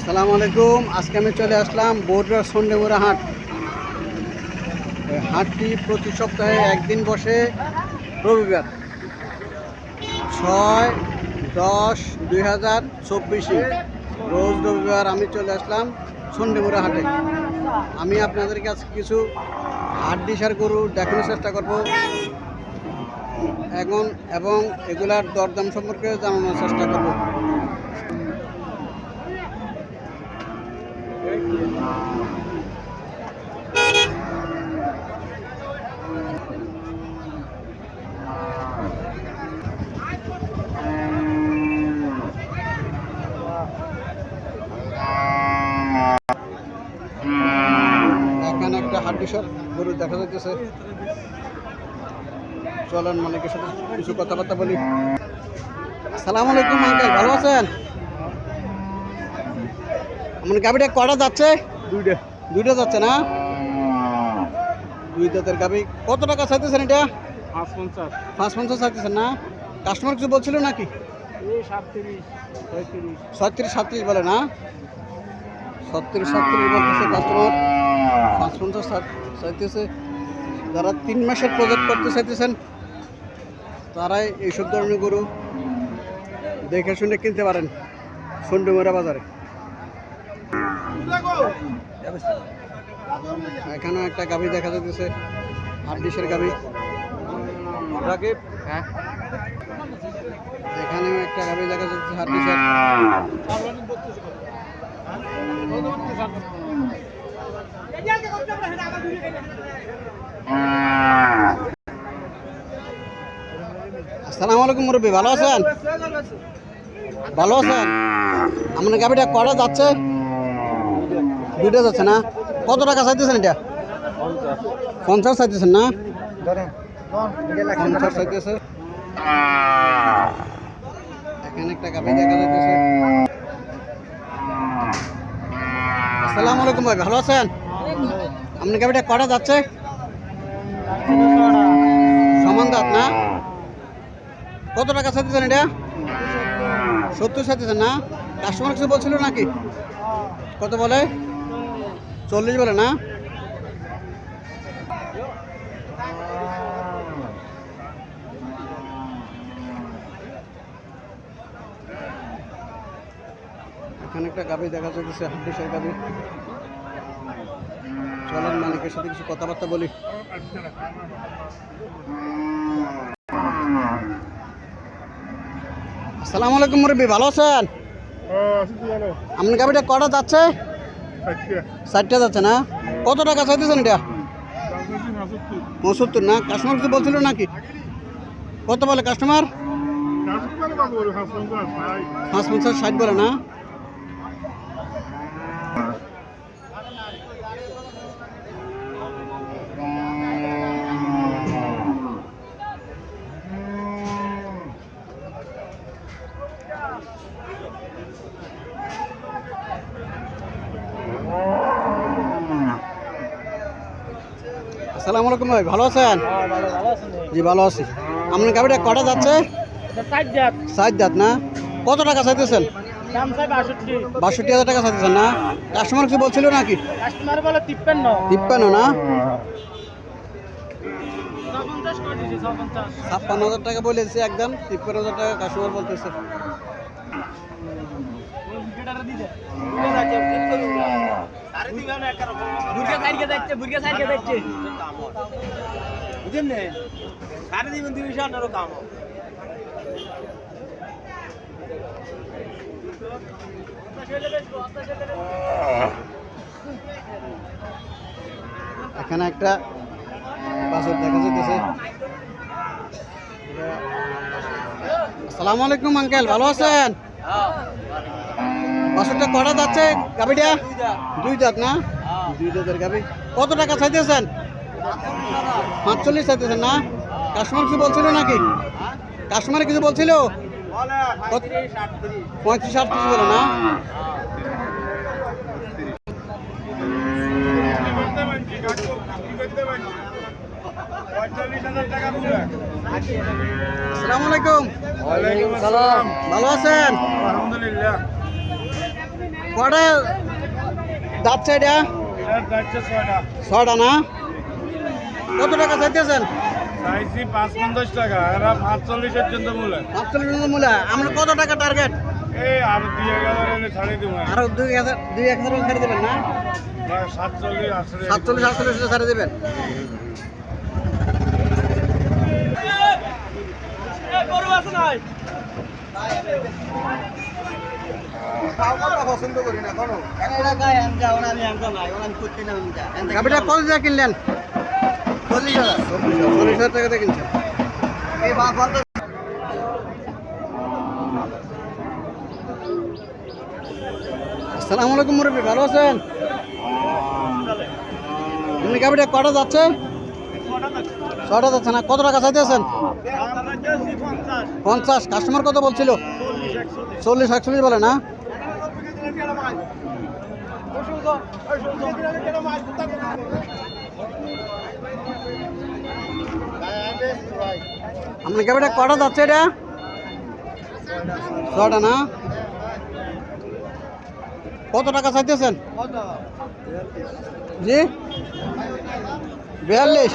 আসসালামু আলাইকুম। আজকে আমি চলে আসলাম বগুড়ার সন্ডেমুড়া হাট। হাটটি প্রতি সপ্তাহে একদিন বসে, রবিবার 6-10-2024 রোজ রবিবার আমি চলে আসলাম সন্ডেমুড়া হাটে। আমি আপনাদেরকে আজকে কিছু হাড্ডি সার গরু দেখানোর চেষ্টা করব এবং এগুলার দরদাম সম্পর্কে জানানোর চেষ্টা করব। এখানে একটা হাড্ডি সার গরু দেখা যাচ্ছে। চলেন মালিকের সাথে কিছু কথাবার্তা বলি। আসসালামু আলাইকুম আঙ্কেল, ভালো আছেন? আমার গাবিটা কটা যাচ্ছে? দুইটা যাচ্ছে না? দুই দাঁতের গাবি। কত টাকা চাইতেছেন এটা? 550 চাইতেছেন না? কাস্টমার কিছু বলছিল নাকি? 37 বলে না? 37 বলতেছে কাস্টমার, 550 চাইতেছে। যারা 3 মাসের প্রজেক্ট করতে চাইতেছেন তারাই এইসব ধরনের গরু দেখে শুনে কিনতে পারেন সন্ডেমুড়া বাজারে। এখানেও একটা গাভী দেখা যাচ্ছে, হাড্ডিসের গাভী। এখানেও একটা গাভী দেখা যাচ্ছে হাড্ডিসের। আসসালামু আলাইকুম মুরব্বী, ভালো আছেন? ভালো আছেন? আপনার গাভীটা কটা যাচ্ছে? দুইটা যাচ্ছে না? কত টাকা চাইতেছেন এটা? 50 চাইতেছেন না? 50 চাইতেছে। এখানে একটা গাভী দেখা যাচ্ছে। আসসালামু আলাইকুম ভাই, ভালো আছেন? আপনার গাভীটা কটা যাচ্ছে? সমান দাঁত না? কত টাকা চাইতেছেন এটা? 70 চাইতেছেন না? কাস্টমার কিছু বলছিল নাকি? কত বলে? 40 বলে না? এখানে একটা গাভী দেখা যাচ্ছে, হাড্ডিসার গাভী। চলেন মালিকের সাথে কিছু কথাবার্তা বলি। আসসালামু আলাইকুম মুরব্বী, ভালো আছেন? আপনার গাভীটা কটা যাচ্ছে? 60টা যাচ্ছে না? কত টাকা চাইতেছেন এটা? 75 না? কাস্টমার কিছু বলছিল নাকি? কত বলে কাস্টমার? 550 60 বলে না? আসসালামু আলাইকুম ভাই, ভালো আছেন? জি ভালো আছি। আপনার গাভীটা কটা যাচ্ছে? 60 দাঁত না? কত টাকা চাইতেছেন? 62,000 টাকা চাইতেছেন না? কাস্টমার কিছু বলছিল নাকি? 53 না? 56,000 টাকা বলেছে একদম, 53,000 টাকা কাস্টমার বলতেছে। এখানে একটা বাছুর দেখা যাচ্ছে। আসসালামু আলাইকুম আঙ্কেল, ভালো আছেন? বাছুরটা কটা যাচ্ছে গাভীটা? 2 দাঁত না? 2 দাঁতের গাভী। কত টাকা চাইতেছেন? 45 চাইতেছেন না? কাস্টমার কিছু বলছিল নাকি? কাস্টমার কিছু বলছিল? 35-38 বলে না? আসসালামু আলাইকুম। ওয়ালাইকুম সালাম। ভালো আছেন? আলহামদুলিল্লাহ। কটা যাচ্ছে এটা? ছটা না? কত টাকা চাইতেছেন? ৫-৫০ টাকা, এরা ৪৫-এর জন্য মূল্য। ৪৫ মূল্য। আমরা কত টাকা টার্গেট? এই আর ২,০০০ এলে ছাড়িয়ে দেবো। আরো ২,০০০ ছাড়ে দেবেন না? ৪৭-৪৮ ছাড়ে দেবেন। পছন্দ করি না কোনো। গাভিটা কত টাকা কিনলেন? ৪০,০০০ টাকাতে কিনছেন। আসসালামু আলাইকুম মুরব্বী, ভালো আছেন? আপনি গাভিটা কটা যাচ্ছে? ছটা যাচ্ছে না? কত টাকা চাইতেছেন? 50। কাস্টমার কত বলছিল? 40-41 বলে না? আপনার গাভিটা কটা যাচ্ছে এটা? ছটা না? কত টাকা চাইতেছেন? জি 42।